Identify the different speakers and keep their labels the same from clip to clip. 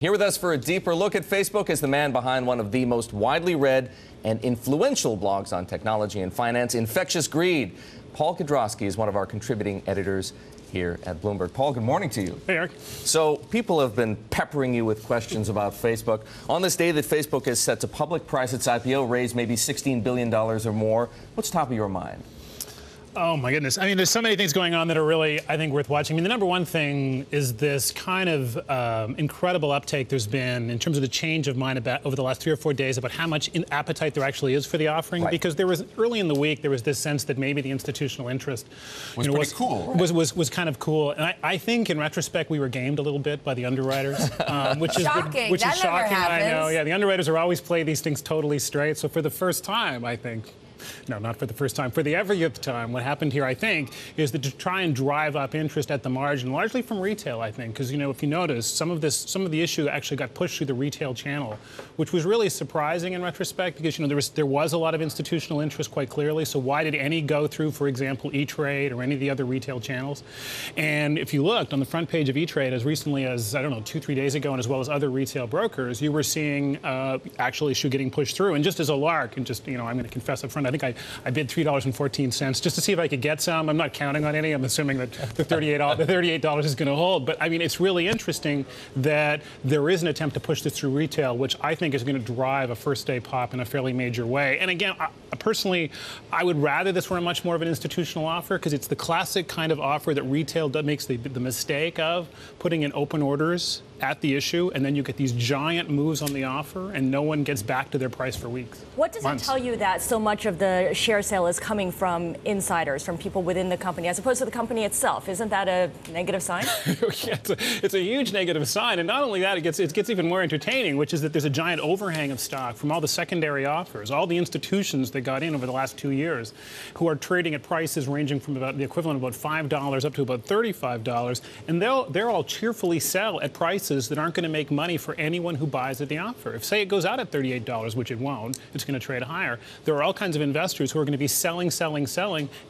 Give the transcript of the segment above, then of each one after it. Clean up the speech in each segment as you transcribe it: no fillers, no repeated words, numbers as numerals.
Speaker 1: Here with us for a deeper look at Facebook is the man behind one of the most widely read and influential blogs on technology and finance, Infectious Greed. Paul Kedrosky is one of our contributing editors here at Bloomberg. Paul, good morning to you.
Speaker 2: Hey, Eric.
Speaker 1: So people have been peppering you with questions about Facebook. On this day that Facebook is set to public price its IPO, raise maybe $16 billion or more, what's top of your mind?
Speaker 2: Oh, my goodness. I mean, there's so many things going on that are really, I think, worth watching. I mean, the number one thing is this kind of incredible uptake there's been in terms of the change of mind about over the last 3 or 4 days about how much appetite there actually is for the offering.
Speaker 1: Right.
Speaker 2: Because there was, early in the week, there was this sense that maybe the institutional interest
Speaker 1: was cool.
Speaker 2: Was kind of cool. And I think, in retrospect, we were gamed a little bit by the underwriters, which is
Speaker 3: shocking.
Speaker 2: Which
Speaker 3: that
Speaker 2: is shocking.
Speaker 3: Never happens.
Speaker 2: I know. Yeah, the underwriters are always play these things totally straight. So for the first time, I think. No, not for the first time. For the everyth time, what happened here, I think, is that to try and drive up interest at the margin, largely from retail, I think, because, you know, if you notice, some of the issue actually got pushed through the retail channel, which was really surprising in retrospect, because, you know, there was a lot of institutional interest quite clearly. So why did any go through, for example, E-Trade or any of the other retail channels? And if you looked on the front page of E-Trade as recently as, I don't know, 2-3 days ago, and as well as other retail brokers, you were seeing actual issue getting pushed through. And just as a lark, and just, you know, I'm going to confess up front, I think I bid $3.14 just to see if I could get some. I'm not counting on any. I'm assuming that the $38 is going to hold. But I mean, it's really interesting that there is an attempt to push this through retail, which I think is going to drive a first-day pop in a fairly major way. And again, personally, I would rather this were much more of an institutional offer, because it's the classic kind of offer that retail makes the mistake of putting in open orders at the issue, and then you get these giant moves on the offer, and no one gets back to their price for weeks.
Speaker 3: What does it tell you that so much of the share sale is coming from insiders, from people within the company, as opposed to the company itself? Isn't that a negative sign?
Speaker 2: Yeah, it's a huge negative sign, and not only that, it gets even more entertaining, which is that there's a giant overhang of stock from all the secondary offers, all the institutions that got in over the last 2 years, who are trading at prices ranging from about the equivalent of about $5 up to about $35, and they're all cheerfully sell at prices that aren't going to make money for anyone who buys at the offer. If, say, it goes out at $38, which it won't, it's going to trade higher. There are all kinds of investors who are going to be selling,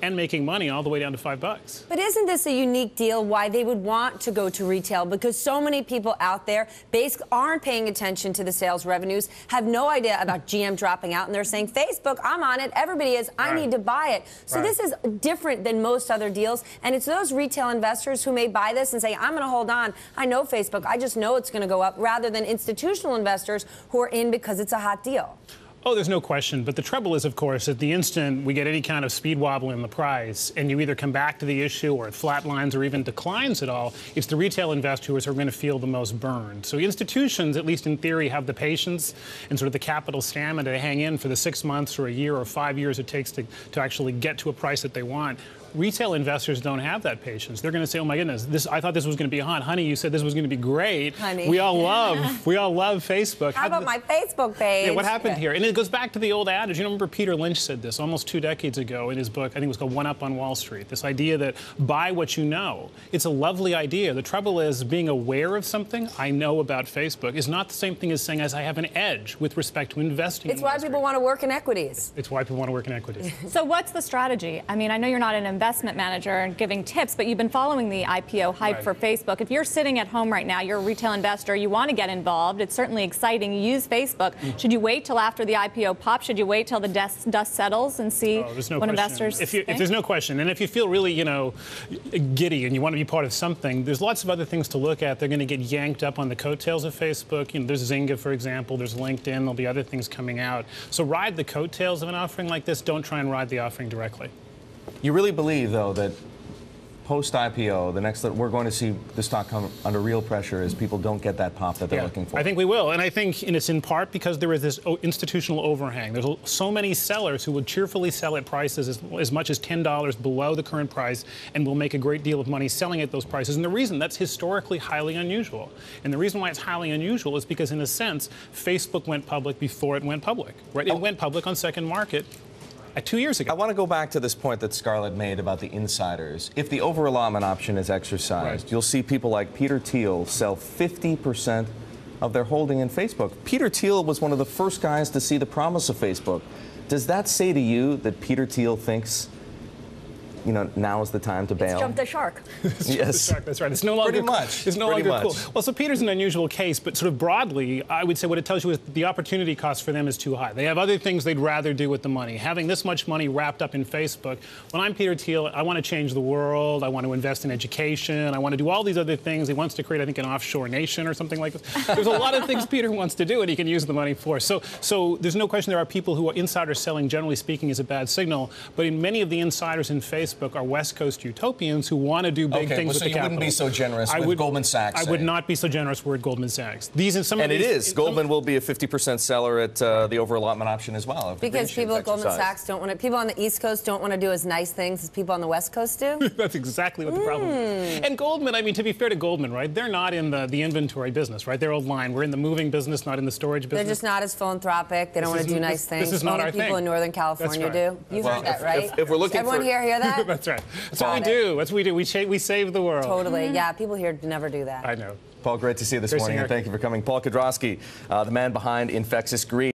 Speaker 2: and making money all the way down to $5.
Speaker 3: But isn't this a unique deal why they would want to go to retail? Because so many people out there basically aren't paying attention to the sales revenues, have no idea about GM dropping out, and they're saying, Facebook, I'm on it, everybody is, I need to buy it. So this is different than most other deals, and it's those retail investors who may buy this and say, I'm going to hold on. I know Facebook, I just know it's going to go up, rather than institutional investors who are in because it's a hot deal.
Speaker 2: Oh, there's no question. But the trouble is, of course, at the instant we get any kind of speed wobble in the price, and you either come back to the issue or it flatlines or even declines at all, it's the retail investors who are going to feel the most burned. So institutions, at least in theory, have the patience and sort of the capital stamina to hang in for the 6 months or a year or 5 years it takes to actually get to a price that they want. Retail investors don't have that patience. They're going to say, "Oh my goodness, I thought this was going to be hot, honey. You said this was going to be great.
Speaker 3: Honey.
Speaker 2: We all love Facebook.
Speaker 3: How about my Facebook page?
Speaker 2: Yeah, what happened here?" And it goes back to the old adage. You remember Peter Lynch said this almost 2 decades ago in his book. I think it was called One Up on Wall Street. This idea that buy what you know. It's a lovely idea. The trouble is being aware of something I know about Facebook is not the same thing as saying as I have an edge with respect to investing.
Speaker 3: It's why people want to work in equities.
Speaker 2: It's why people want to work in equities.
Speaker 4: So what's the strategy? I mean, I know you're not an investment manager and giving tips, but you've been following the IPO hype for Facebook. If you're sitting at home right now, you're a retail investor, you want to get involved, it's certainly exciting, you use Facebook. Should you wait till after the IPO pops? Should you wait till the dust settles and see what investors think?
Speaker 2: If there's no question, and if you feel really, you know, giddy and you want to be part of something, there's lots of other things to look at. They're going to get yanked up on the coattails of Facebook. You know, there's Zynga, for example, there's LinkedIn, there'll be other things coming out. So ride the coattails of an offering like this. Don't try and ride the offering directly.
Speaker 1: You really believe, though, that post-IPO, the next that we're going to see the stock come under real pressure as people don't get that pop that they're looking for?
Speaker 2: I think we will, and I think it's in part because there is this institutional overhang. There's so many sellers who would cheerfully sell at prices as much as $10 below the current price and will make a great deal of money selling at those prices. And the reason that's historically highly unusual. And the reason why it's highly unusual is because, in a sense, Facebook went public before it went public. Right? It went public on second market 2 years ago.
Speaker 1: I want to go back to this point that Scarlet made about the insiders. If the over-allotment option is exercised, you'll see people like Peter Thiel sell 50% of their holding in Facebook. Peter Thiel was one of the first guys to see the promise of Facebook. Does that say to you that Peter Thiel thinks now is the time to bail?
Speaker 4: Jump the shark.
Speaker 1: Yes.
Speaker 2: That's right. It's no longer
Speaker 1: Pretty much.
Speaker 2: It's no
Speaker 1: Pretty
Speaker 2: longer
Speaker 1: much.
Speaker 2: cool. Well, so Peter's an unusual case, but sort of broadly, I would say what it tells you is the opportunity cost for them is too high. They have other things they'd rather do with the money. Having this much money wrapped up in Facebook, when I'm Peter Thiel, I want to change the world. I want to invest in education. I want to do all these other things. He wants to create, I think, an offshore nation or something like this. There's a lot of things Peter wants to do, and he can use the money for. So there's no question there are people who are insider selling, generally speaking, is a bad signal. But in many of the insiders in Facebook are West Coast utopians who want to do big things with the capital.
Speaker 1: So you wouldn't be so generous with Goldman Sachs?
Speaker 2: I would not be so generous with Goldman Sachs. Goldman
Speaker 1: will be a 50% seller at the over-allotment option as well.
Speaker 3: Because people at Goldman Sachs don't want to, people on the East Coast don't want to do as nice things as people on the West Coast do?
Speaker 2: That's exactly what the problem is. And Goldman, I mean, to be fair to Goldman, right, they're not in the inventory business, right? Their old line, we're in the moving business, not in the storage business.
Speaker 3: They're just not as philanthropic. They don't want to do nice things.
Speaker 2: This is not our thing.
Speaker 3: People in Northern California do. You've heard that, right?
Speaker 1: If we're looking
Speaker 3: Everyone here hear that?
Speaker 2: That's right. That's what we do. That's what we do. We save the world.
Speaker 3: Totally. Yeah, people here never do that.
Speaker 2: I know.
Speaker 1: Paul, great to see you this morning, and thank you for coming. Paul Kedrosky, the man behind Infectious Greed.